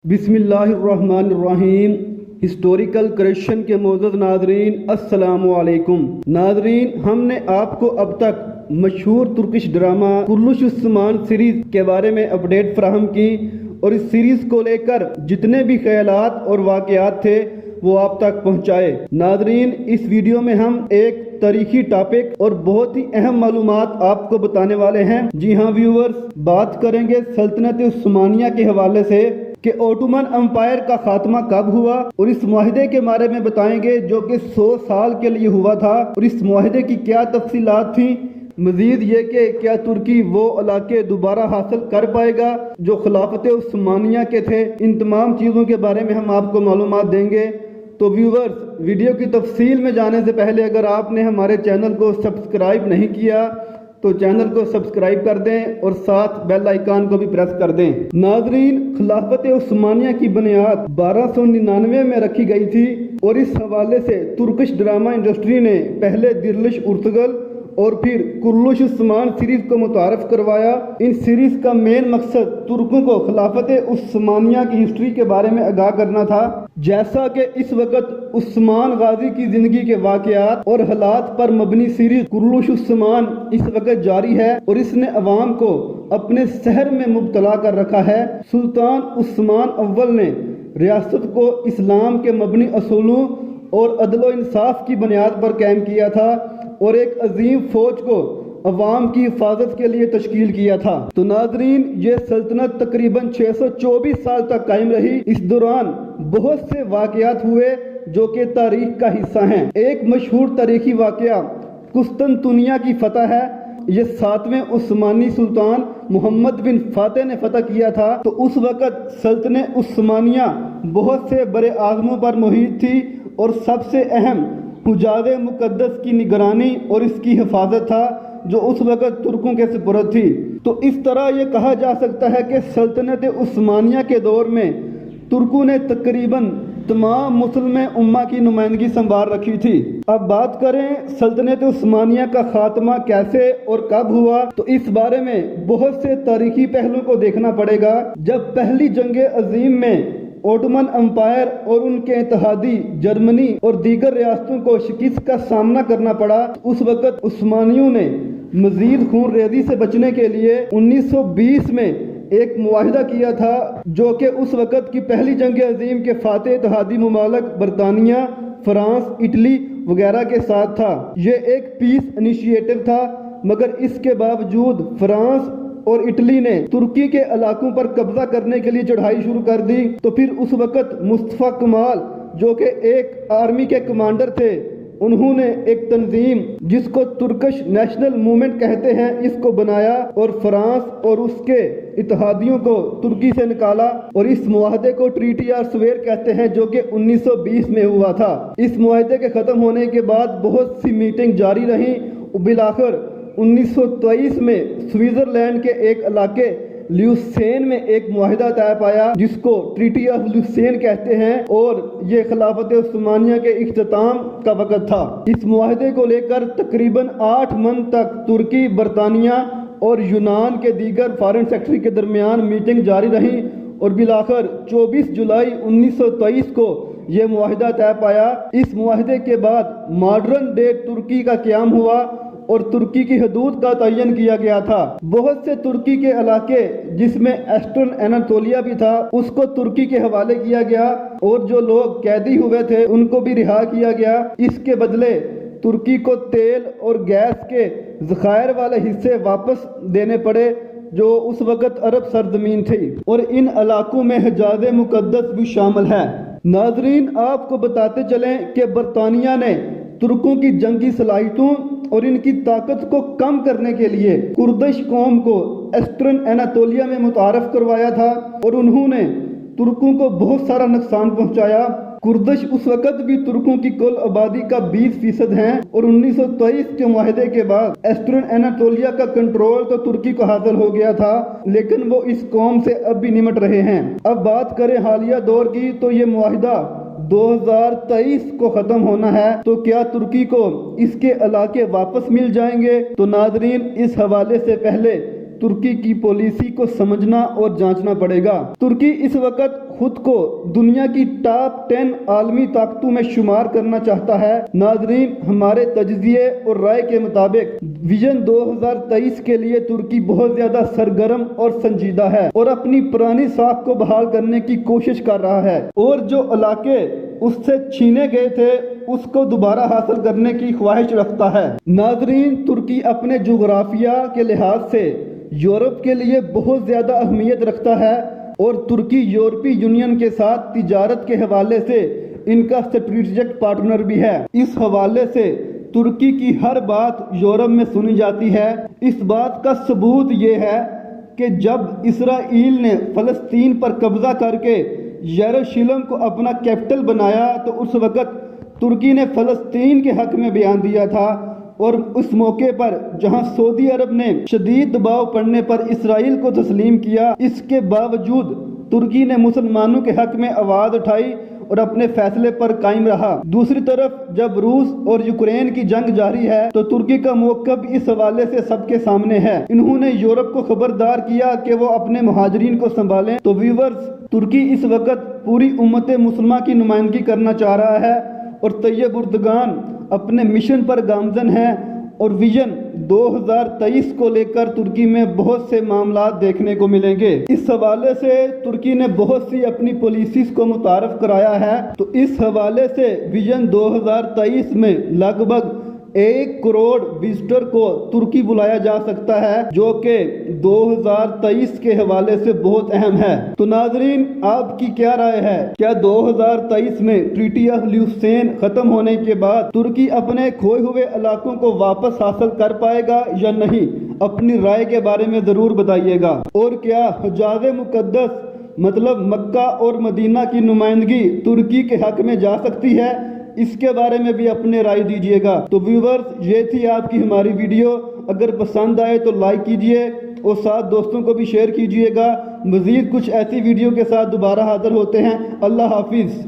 بسم اللہ الرحمن الرحیم۔ ہسٹوریکل کریکشن کے معزز ناظرین، السلام علیکم۔ ناظرین، ہم نے آپ کو اب تک مشہور ترکش ڈرامہ کرلوش عثمان سیریز کے بارے میں اپڈیٹ فراہم کی اور اس سیریز کو لے کر جتنے بھی خیالات اور واقعات تھے وہ آپ تک پہنچائے۔ ناظرین، اس ویڈیو میں ہم ایک تاریخی ٹاپک اور بہت ہی اہم معلومات آپ کو بتانے والے ہیں۔ جی ہاں ویورز، بات کریں گے سلطنت عثمانیہ کے حوالے سے کہ اوٹومن امپائر کا خاتمہ کب ہوا، اور اس معاہدے کے بارے میں بتائیں گے جو کہ 100 سال کے لیے ہوا تھا، اور اس معاہدے کی کیا تفصیلات تھیں۔ مزید یہ کہ کیا ترکی وہ علاقے دوبارہ حاصل کر پائے گا جو خلافت عثمانیہ کے تھے۔ ان تمام چیزوں کے بارے میں ہم آپ کو معلومات دیں گے۔ تو ویورز، ویڈیو کی تفصیل میں جانے سے پہلے اگر آپ نے ہمارے چینل کو سبسکرائب نہیں کیا تو چینل کو سبسکرائب کر دیں اور ساتھ بیل آئیکن کو بھی پریس کر دیں۔ ناظرین، خلافت عثمانیہ کی بنیاد 1299 میں رکھی گئی تھی، اور اس حوالے سے ترکش ڈرامہ انڈسٹری نے پہلے درلش ارتگل اور پھر کرلوش عثمان سیریز کو متعارف کروایا۔ ان سیریز کا مین مقصد ترکوں کو خلافت عثمانیہ کی ہسٹری کے بارے میں آگاہ کرنا تھا۔ جیسا کہ اس وقت عثمان غازی کی زندگی کے واقعات اور حالات پر مبنی سیریز کرلوش عثمان اس وقت جاری ہے، اور اس نے عوام کو اپنے سحر میں مبتلا کر رکھا ہے۔ سلطان عثمان اول نے ریاست کو اسلام کے مبنی اصولوں اور عدل و انصاف کی بنیاد پر قائم کیا تھا، اور ایک عظیم فوج کو عوام کی حفاظت کے لیے تشکیل کیا تھا۔ تو ناظرین، یہ سلطنت تقریباً 624 سال تک قائم رہی۔ اس دوران بہت سے واقعات ہوئے جو کہ تاریخ کا حصہ ہیں۔ ایک مشہور تاریخی واقعہ قسطنطنیہ کی فتح ہے۔ یہ 7ویں عثمانی سلطان محمد بن فاتح نے فتح کیا تھا۔ تو اس وقت سلطنت عثمانیہ بہت سے بڑے اعظموں پر محیط تھی، اور سب سے اہم حجاز مقدس کی نگرانی اور اس کی حفاظت تھا جو اس وقت ترکوں کے سپرد تھی۔ تو اس طرح یہ کہا جا سکتا ہے کہ سلطنت عثمانیہ کے دور میں ترکوں نے تقریباً تمام مسلم امہ کی نمائندگی سنبھال رکھی تھی۔ اب بات کریں سلطنت عثمانیہ کا خاتمہ کیسے اور کب ہوا، تو اس بارے میں بہت سے تاریخی پہلوؤں کو دیکھنا پڑے گا۔ جب پہلی جنگ عظیم میں اوٹومن امپائر اور ان کے اتحادی جرمنی اور دیگر ریاستوں کو شکست کا سامنا کرنا پڑا، اس وقت عثمانیوں نے مزید خون ریزی سے بچنے کے لیے 1920 میں ایک معاہدہ کیا تھا جو کہ اس وقت کی پہلی جنگ عظیم کے فاتح اتحادی ممالک برطانیہ، فرانس، اٹلی وغیرہ کے ساتھ تھا۔ یہ ایک پیس انیشیٹو تھا، مگر اس کے باوجود فرانس اور اٹلی نے ترکی کے علاقوں پر قبضہ کرنے کے لیے چڑھائی شروع کر دی۔ تو پھر اس وقت مصطفیٰ کمال جو کہ ایک آرمی کے کمانڈر تھے، انہوں نے ایک تنظیم جس کو ترکش نیشنل موومنٹ کہتے ہیں اس کو بنایا، اور فرانس اور اس کے اتحادیوں کو ترکی سے نکالا، اور اس معاہدے کو ٹریٹی آف سویر کہتے ہیں جو کہ 1920 میں ہوا تھا۔ اس معاہدے کے ختم ہونے کے بعد بہت سی میٹنگ جاری رہیں، بالآخر 1923 میں سوئٹزرلینڈ کے ایک علاقے لیوسین میں ایک معاہدہ طے پایا جس کو ٹریٹی آف لیوسین کہتے ہیں، اور یہ خلافت عثمانیہ کے اختتام کا وقت تھا۔ اس معاہدے کو لے کر تقریباً 8 من تک ترکی، برطانیہ اور یونان کے دیگر فارن سیکرٹری کے درمیان میٹنگ جاری رہی، اور بالآخر 24 جولائی 1923 کو یہ معاہدہ طے پایا۔ اس معاہدے کے بعد ماڈرن ڈے ترکی کا قیام ہوا، اور ترکی کی حدود کا تعین کیا گیا تھا۔ بہت سے ترکی کے علاقے جس میں ایسٹرن اناطولیہ بھی تھا اس کو ترکی کے حوالے کیا گیا، اور جو لوگ قیدی ہوئے تھے ان کو بھی رہا کیا گیا۔ اس کے بدلے ترکی کو تیل اور گیس کے ذخائر والے حصے واپس دینے پڑے جو اس وقت عرب سرزمین تھی، اور ان علاقوں میں حجاز مقدس بھی شامل ہے۔ ناظرین، آپ کو بتاتے چلیں کہ برطانیہ نے ترکوں کی جنگی صلاحیتوں اور ان کی طاقت کو کم کرنے کے لیے کردش قوم کو ایسٹرن اناطولیہ میں متعارف کروایا تھا، اور انہوں نے ترکوں کو بہت سارا نقصان پہنچایا۔ کردش اس وقت بھی ترکوں کی کل آبادی کا 20% ہیں، اور 1923 کے معاہدے کے بعد ایسٹرن اناطولیہ کا کنٹرول تو ترکی کو حاصل ہو گیا تھا، لیکن وہ اس قوم سے اب بھی نمٹ رہے ہیں۔ اب بات کریں حالیہ دور کی، تو یہ معاہدہ 2023 کو ختم ہونا ہے۔ تو کیا ترکی کو اس کے علاقے واپس مل جائیں گے؟ تو ناظرین، اس حوالے سے پہلے ترکی کی پالیسی کو سمجھنا اور جانچنا پڑے گا۔ ترکی اس وقت خود کو دنیا کی ٹاپ 10 عالمی طاقتوں میں شمار کرنا چاہتا ہے۔ ناظرین، ہمارے تجزیے اور رائے کے مطابق ویژن 2023 کے لیے ترکی بہت زیادہ سرگرم اور سنجیدہ ہے اور اپنی پرانی ساکھ کو بحال کرنے کی کوشش کر رہا ہے، اور جو علاقے اس سے چھینے گئے تھے اس کو دوبارہ حاصل کرنے کی خواہش رکھتا ہے۔ ناظرین، ترکی اپنے جغرافیہ کے لحاظ سے یورپ کے لیے بہت زیادہ اہمیت رکھتا ہے، اور ترکی یورپی یونین کے ساتھ تجارت کے حوالے سے ان کا اسٹریٹجک پارٹنر بھی ہے۔ اس حوالے سے ترکی کی ہر بات یورپ میں سنی جاتی ہے۔ اس بات کا ثبوت یہ ہے کہ جب اسرائیل نے فلسطین پر قبضہ کر کے یروشلم کو اپنا کیپٹل بنایا تو اس وقت ترکی نے فلسطین کے حق میں بیان دیا تھا، اور اس موقع پر جہاں سعودی عرب نے شدید دباؤ پڑنے پر اسرائیل کو تسلیم کیا، اس کے باوجود ترکی نے مسلمانوں کے حق میں آواز اٹھائی اور اپنے فیصلے پر قائم رہا۔ دوسری طرف جب روس اور یوکرین کی جنگ جاری ہے تو ترکی کا موقف اس حوالے سے سب کے سامنے ہے۔ انہوں نے یورپ کو خبردار کیا کہ وہ اپنے مہاجرین کو سنبھالیں۔ تو ویورز، ترکی اس وقت پوری امت مسلمہ کی نمائندگی کرنا چاہ رہا ہے، اور طیب اردگان اپنے مشن پر گامزن ہیں، اور ویژن 2023 کو لے کر ترکی میں بہت سے معاملات دیکھنے کو ملیں گے۔ اس حوالے سے ترکی نے بہت سی اپنی پالیسیز کو متعارف کرایا ہے۔ تو اس حوالے سے ویژن 2023 میں لگ بھگ 1 کروڑ وزٹر کو ترکی بلایا جا سکتا ہے، جو کہ 2023 کے حوالے سے بہت اہم ہے۔ تو ناظرین، آپ کی کیا رائے ہے؟ کیا 2023 میں ٹریٹی آف لیوسین ختم ہونے کے بعد ترکی اپنے کھوئے ہوئے علاقوں کو واپس حاصل کر پائے گا یا نہیں؟ اپنی رائے کے بارے میں ضرور بتائیے گا۔ اور کیا حجاز مقدس مطلب مکہ اور مدینہ کی نمائندگی ترکی کے حق میں جا سکتی ہے؟ اس کے بارے میں بھی اپنے رائے دیجیے گا۔ تو ویورز، یہ تھی آپ کی ہماری ویڈیو۔ اگر پسند آئے تو لائک کیجیے اور ساتھ دوستوں کو بھی شیئر کیجیے گا۔ مزید کچھ ایسی ویڈیو کے ساتھ دوبارہ حاضر ہوتے ہیں۔ اللہ حافظ۔